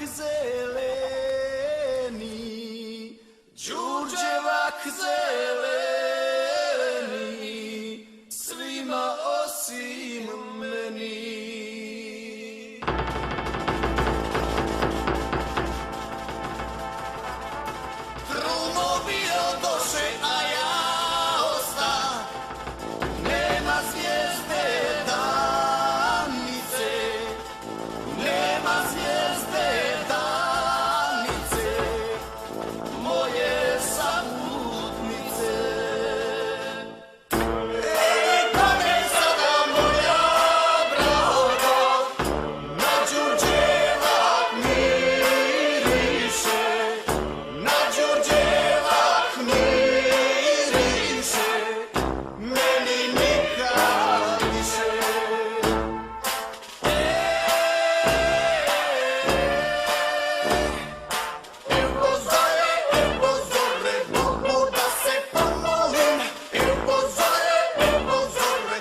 zeleni, đurđevak zeleni, svima osim meni. Drumovi odoše, a ja osta, nema zvijezde danice, nema zvijezde danice, moje saputnice. Ej, kome sada moja draga, na đurđevak miriše, na đurđevak miriše, meni nikad više. Evo zore, Bogu da se pomolim. Evo zore,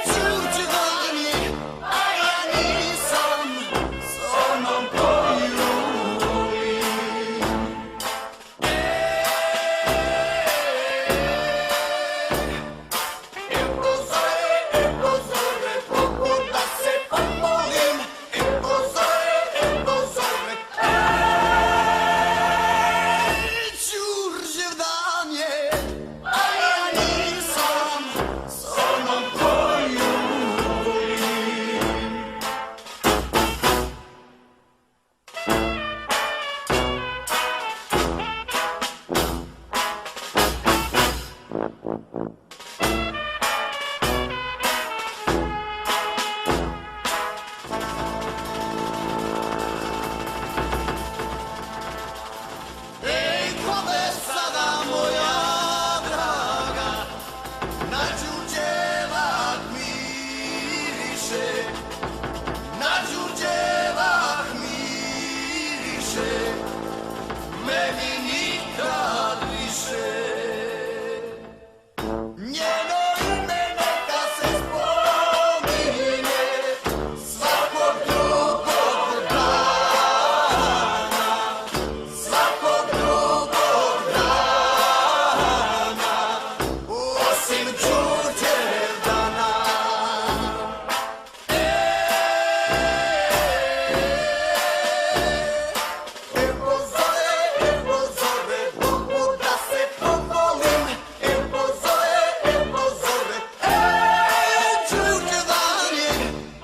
đurđevan je, a ja nisam s onom koju volim. Evo zore, Bogu da se pomolim. Evo zore, đurđevdan je, a ja nisam s onom koju volim. Ej, kome sada moja draga, na đurđevak miriše, na đurđevak miriše, meni nikad više. Njeno ime neka se spominje svakog drugog dana, svakog drugog dana, osim đurđevdana. Evo zore, Bogu da se pomolim. Evo zore, đurđevan je,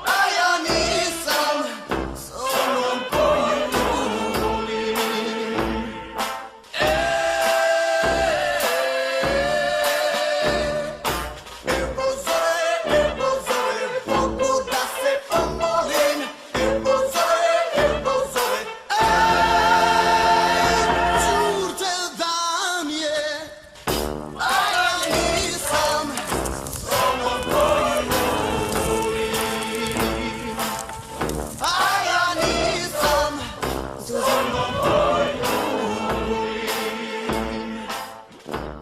a ja nisam s onom koju volim. Evo zore, Bogu da se pomolim. Evo zore, đurđevdan je, a ja nisam s onom koju volim. A ja nisam s onom koju volim.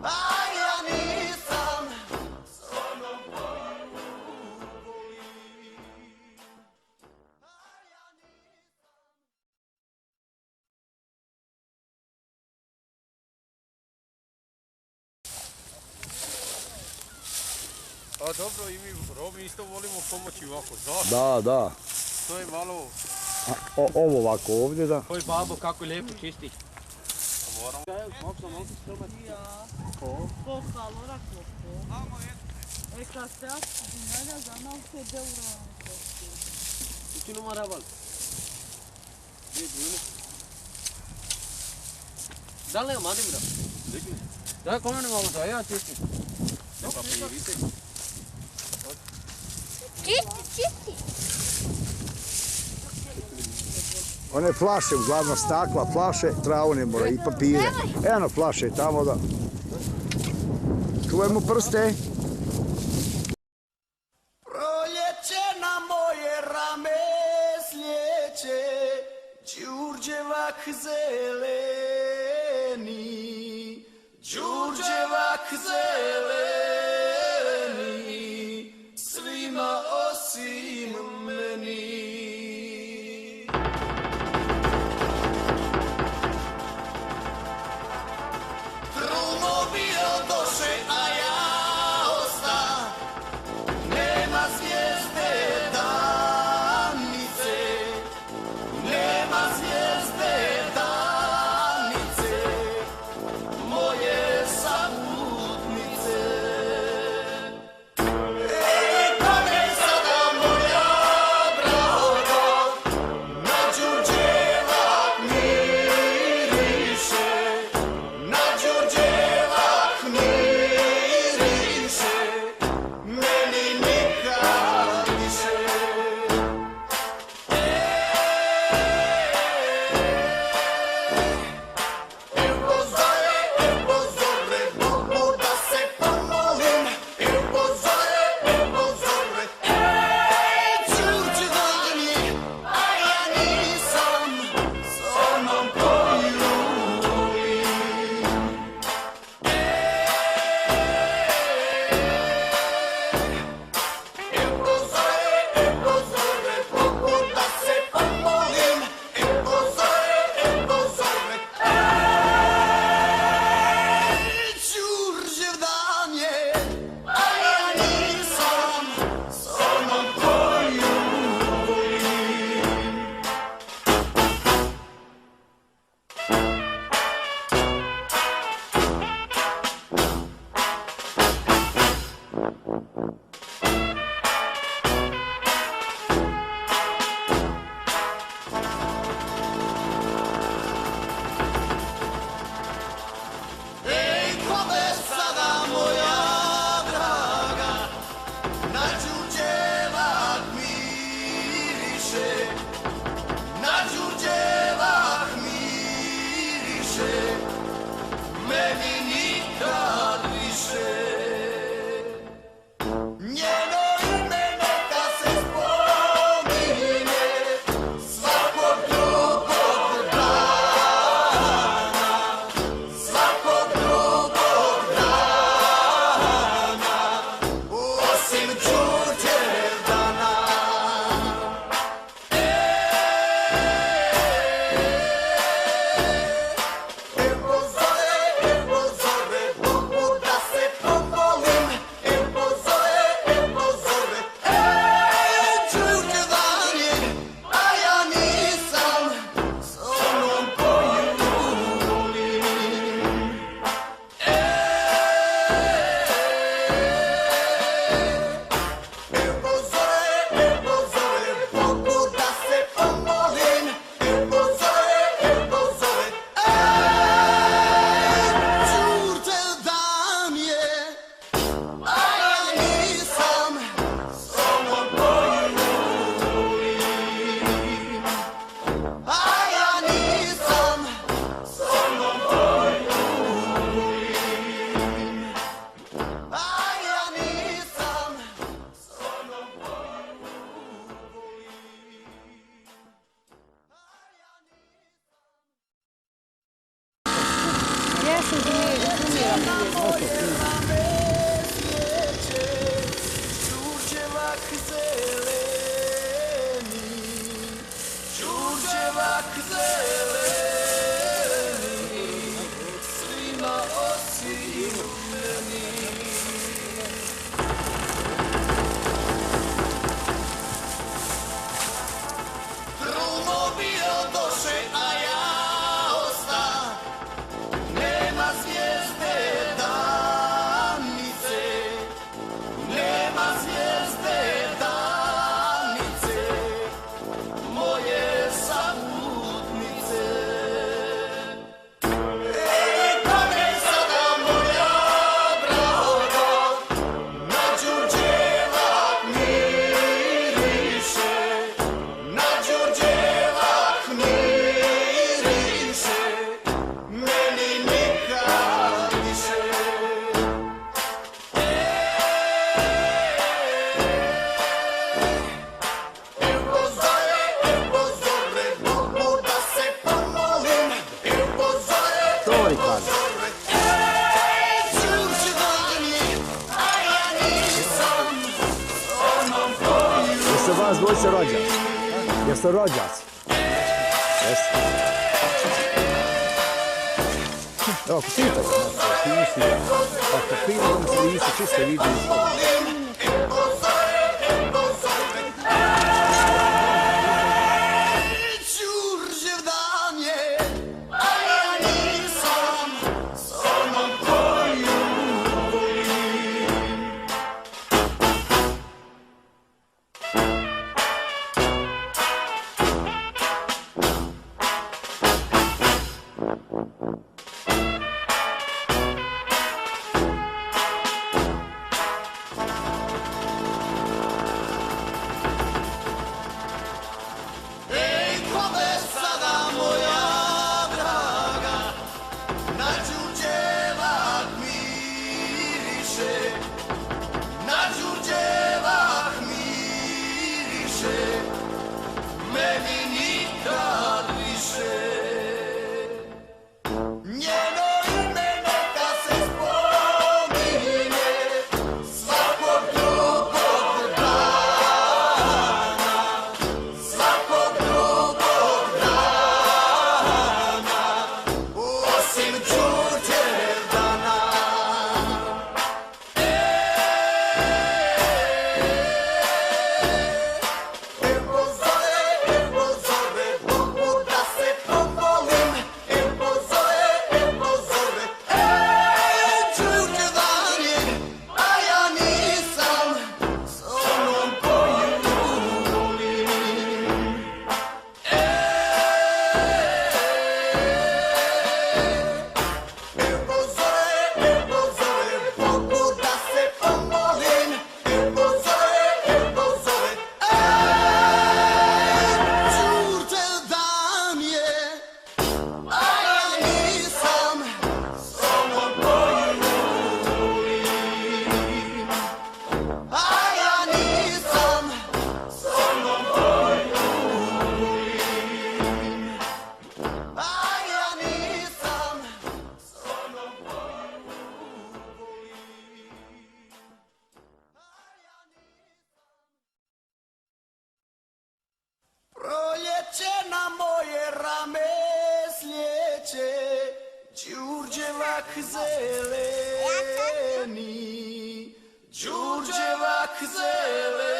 A ja nisam s onom koju volim. A dobro, i mi Romi isto volimo pomoći ovako, zašto? Da. To je malo... Ovo ovako ovdje, da. Oj babo, kako lijepo čisti. Allora e casseato di nada da non se devono. Tutti non maraval. Dale, mandi mira. Da, come ne vamo da, ja čisti. Čisti. One flaše, uglavnom stakla, flaše, travu ne mora i papire. Eno flaše tamo da. Čuvajmo prste. Proljeće na moje rame slijeće, đurđevak zeleni, đurđevak zeleni, svima osim meni. Jeste vas dvojice rođaci? Jeste rođaci? Jeste. Evo, pustite se, ako pijemo da se lice čiste vidi. Đurđev dan je, a ja nisam s onom koju volim. Ej, kome sada moja draga, na đurđevak miriše, na đurđevak miriše, meni nikad više. Njeno ime neka se spominje svakog drugog dana, svakog drugog dana, osim Đurđevdana. Evo zove, Bogu da se pomolim. Evo zove, Đurđevdan je, a ja nisam s onom koju volim. Evo zove, Bogu da se pomolim. Evo zove, Đurđevdan je, a ja nisam s onom koju volim. A ja nisam s onom koju volim. A ja nisam s onom koju volim. Proljeće na moje rame slijeće, Đurđevak zeleni, Đurđevak zeleni.